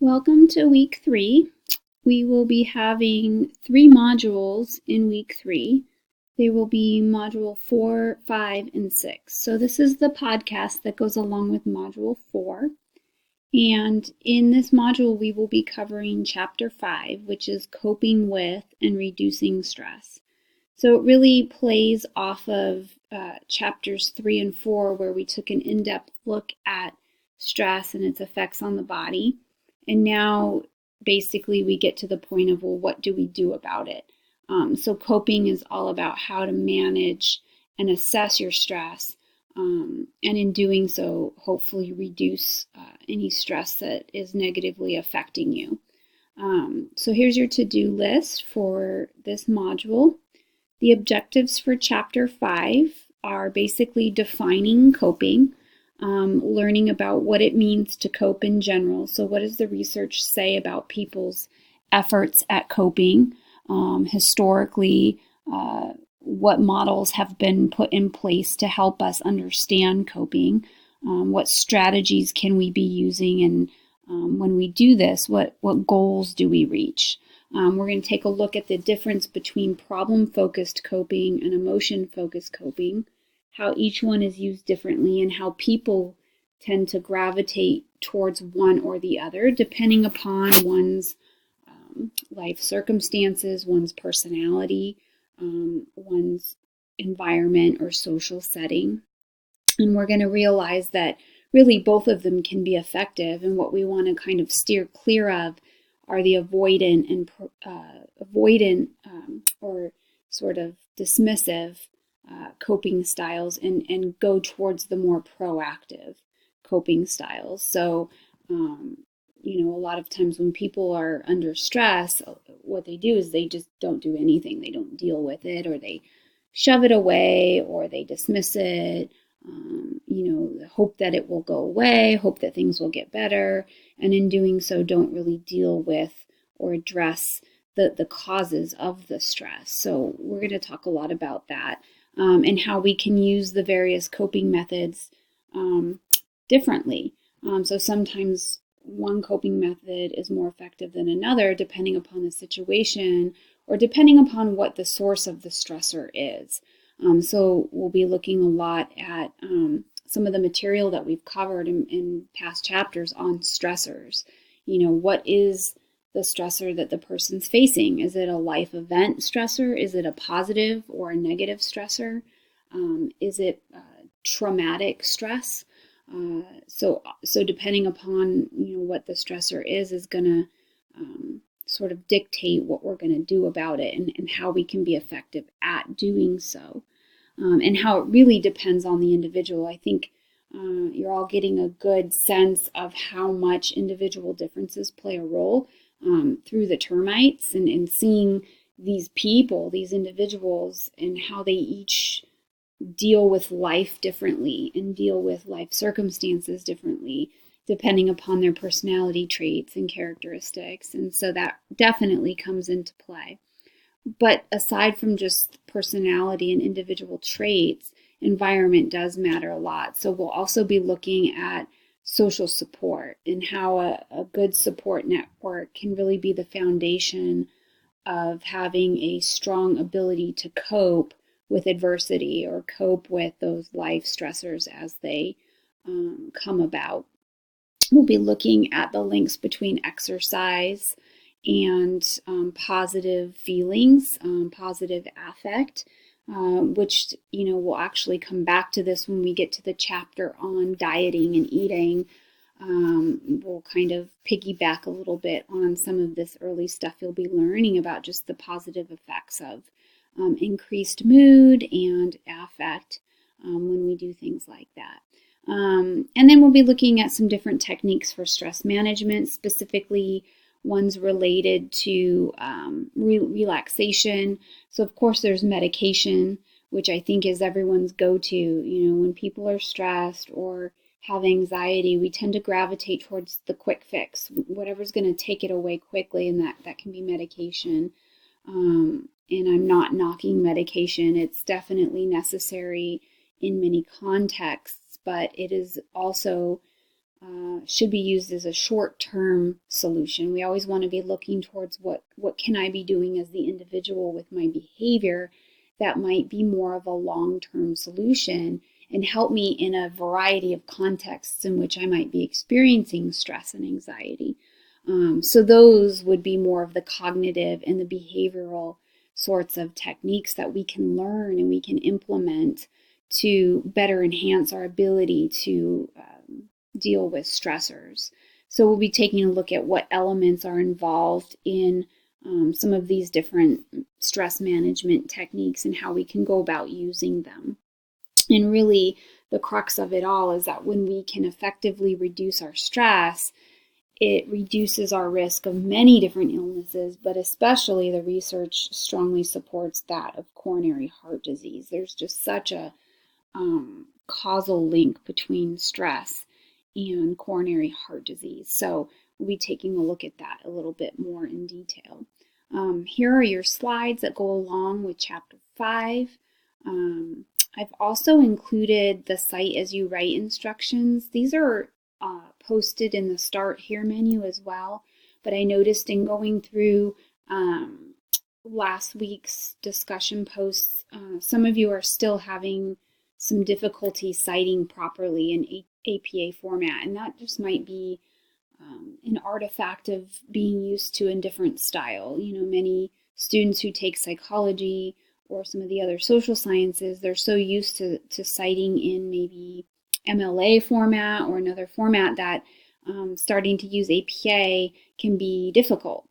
Welcome to week 3. We will be having 3 modules in week 3. They will be module 4, 5, and 6. So this is the podcast that goes along with module 4. And in this module, we will be covering chapter 5, which is coping with and reducing stress. So it really plays off of chapters 3 and 4, where we took an in-depth look at stress and its effects on the body. And now basically we get to the point of, well, what do we do about it? So coping is all about how to manage and assess your stress. And in doing so, hopefully reduce any stress that is negatively affecting you. So here's your to-do list for this module. The objectives for chapter 5 are basically defining coping, learning about what it means to cope in general. So what does the research say about people's efforts at coping? Historically, what models have been put in place to help us understand coping? What strategies can we be using? And when we do this, what goals do we reach? We're going to take a look at the difference between problem-focused coping and emotion-focused coping, how each one is used differently, and how people tend to gravitate towards one or the other, depending upon one's life circumstances, one's personality, one's environment or social setting. And we're going to realize that really both of them can be effective, and what we want to kind of steer clear of are the avoidant or sort of dismissive coping styles, and go towards the more proactive coping styles. So, a lot of times when people are under stress, what they do is they just don't do anything. They don't deal with it, or they shove it away, or they dismiss it. Hope that it will go away, hope that things will get better, and in doing so don't really deal with or address the causes of the stress. So we're going to talk a lot about that, and how we can use the various coping methods differently. So sometimes one coping method is more effective than another, depending upon the situation or depending upon what the source of the stressor is. So we'll be looking a lot at some of the material that we've covered in past chapters on stressors. What is the stressor that the person's facing? Is it a life event stressor? Is it a positive or a negative stressor? Is it traumatic stress? So depending upon what the stressor is going to sort of dictate what we're going to do about it, and how we can be effective at doing so, and how it really depends on the individual. I think you're all getting a good sense of how much individual differences play a role through the termites, and seeing these people, these individuals, and how they each deal with life differently and deal with life circumstances differently, depending upon their personality traits and characteristics. And so that definitely comes into play. But aside from just personality and individual traits, environment does matter a lot. So we'll also be looking at social support, and how a good support network can really be the foundation of having a strong ability to cope with adversity, or cope with those life stressors as they come about. We'll be looking at the links between exercise and positive feelings, positive affect, which, we'll actually come back to this when we get to the chapter on dieting and eating. We'll kind of piggyback a little bit on some of this early stuff you'll be learning about, just the positive effects of increased mood and affect when we do things like that. And then we'll be looking at some different techniques for stress management, specifically ones related to relaxation. So of course there's medication, which I think is everyone's go-to. When people are stressed or have anxiety, we tend to gravitate towards the quick fix, whatever's going to take it away quickly, and that can be medication. And I'm not knocking medication. It's definitely necessary in many contexts, but it is also should be used as a short-term solution. We always want to be looking towards what can I be doing as the individual with my behavior that might be more of a long-term solution and help me in a variety of contexts in which I might be experiencing stress and anxiety. So those would be more of the cognitive and the behavioral sorts of techniques that we can learn and we can implement to better enhance our ability to deal with stressors. So we'll be taking a look at what elements are involved in some of these different stress management techniques and how we can go about using them. And really, the crux of it all is that when we can effectively reduce our stress, it reduces our risk of many different illnesses, but especially the research strongly supports that of coronary heart disease. There's just such a causal link between stress and coronary heart disease. So we'll be taking a look at that a little bit more in detail. Here are your slides that go along with Chapter 5. I've also included the Cite as you write instructions. These are posted in the Start Here menu as well, but I noticed in going through last week's discussion posts, some of you are still having some difficulty citing properly in APA format, and that just might be an artifact of being used to a different style. You know, many students who take psychology or some of the other social sciences, they're so used to citing in maybe MLA format or another format that starting to use APA can be difficult.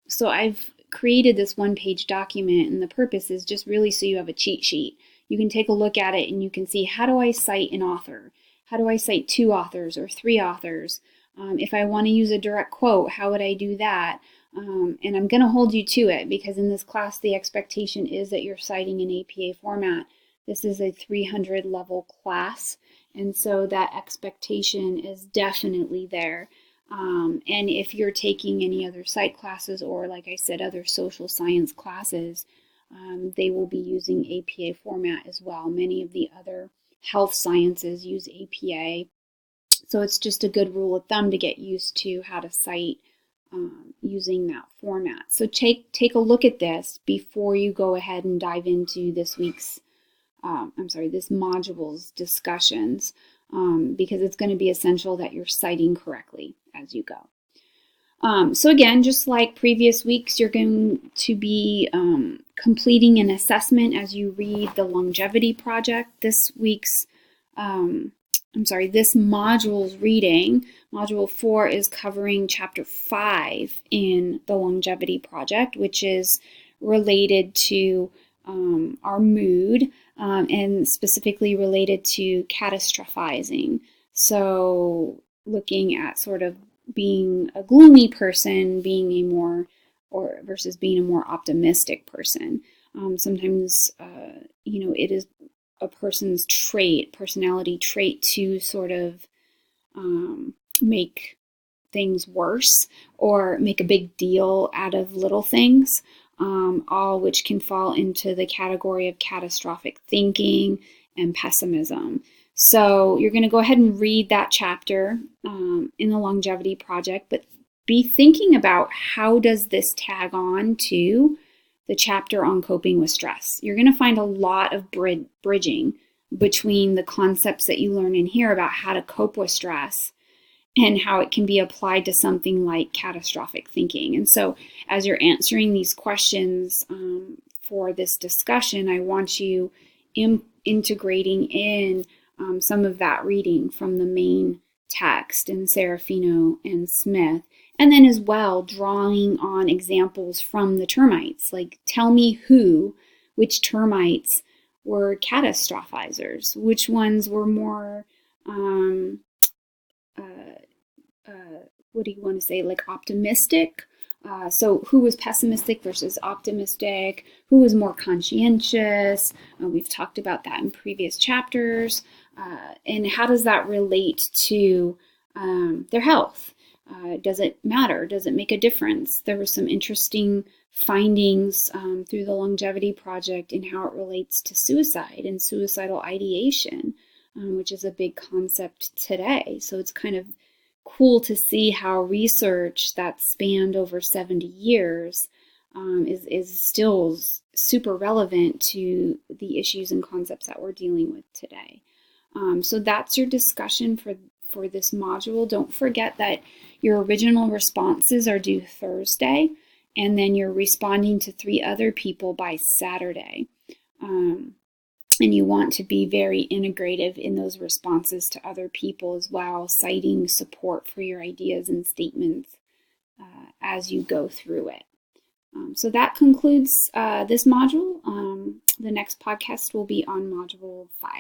So I've created this one-page document, and the purpose is just really so you have a cheat sheet. You can take a look at it and you can see, how do I cite an author? How do I cite 2 authors or 3 authors? If I want to use a direct quote, how would I do that? And I'm going to hold you to it, because in this class the expectation is that you're citing in APA format. This is a 300 level class, and so that expectation is definitely there. And if you're taking any other psych classes or, like I said, other social science classes, they will be using APA format as well. Many of the other health sciences use APA. So it's just a good rule of thumb to get used to how to cite using that format. So take a look at this before you go ahead and dive into this week's, this module's discussions, because it's going to be essential that you're citing correctly as you go. So again, just like previous weeks, you're going to be completing an assessment as you read the longevity project. This module's reading, Module 4 is covering Chapter 5 in the longevity project, which is related to our mood and specifically related to catastrophizing. So looking at sort of being a gloomy person, versus being a more optimistic person. Sometimes, it is a person's personality trait to sort of make things worse or make a big deal out of little things, all which can fall into the category of catastrophic thinking and pessimism. So you're going to go ahead and read that chapter in the longevity project, but be thinking about, how does this tag on to the chapter on coping with stress? You're going to find a lot of bridging between the concepts that you learn in here about how to cope with stress and how it can be applied to something like catastrophic thinking. And so as you're answering these questions for this discussion, I want you integrating in some of that reading from the main text in Serafino and Smith, and then as well drawing on examples from the termites. Like, tell me which termites were catastrophizers, which ones were more, like optimistic? So who was pessimistic versus optimistic? Who was more conscientious? We've talked about that in previous chapters. And how does that relate to their health? Does it matter? Does it make a difference? There were some interesting findings through the longevity project in how it relates to suicide and suicidal ideation, which is a big concept today. So it's kind of cool to see how research that spanned over 70 years is still super relevant to the issues and concepts that we're dealing with today. So that's your discussion for this module. Don't forget that your original responses are due Thursday, and then you're responding to 3 other people by Saturday. And you want to be very integrative in those responses to other people as well, citing support for your ideas and statements as you go through it. So that concludes this module. The next podcast will be on Module 5.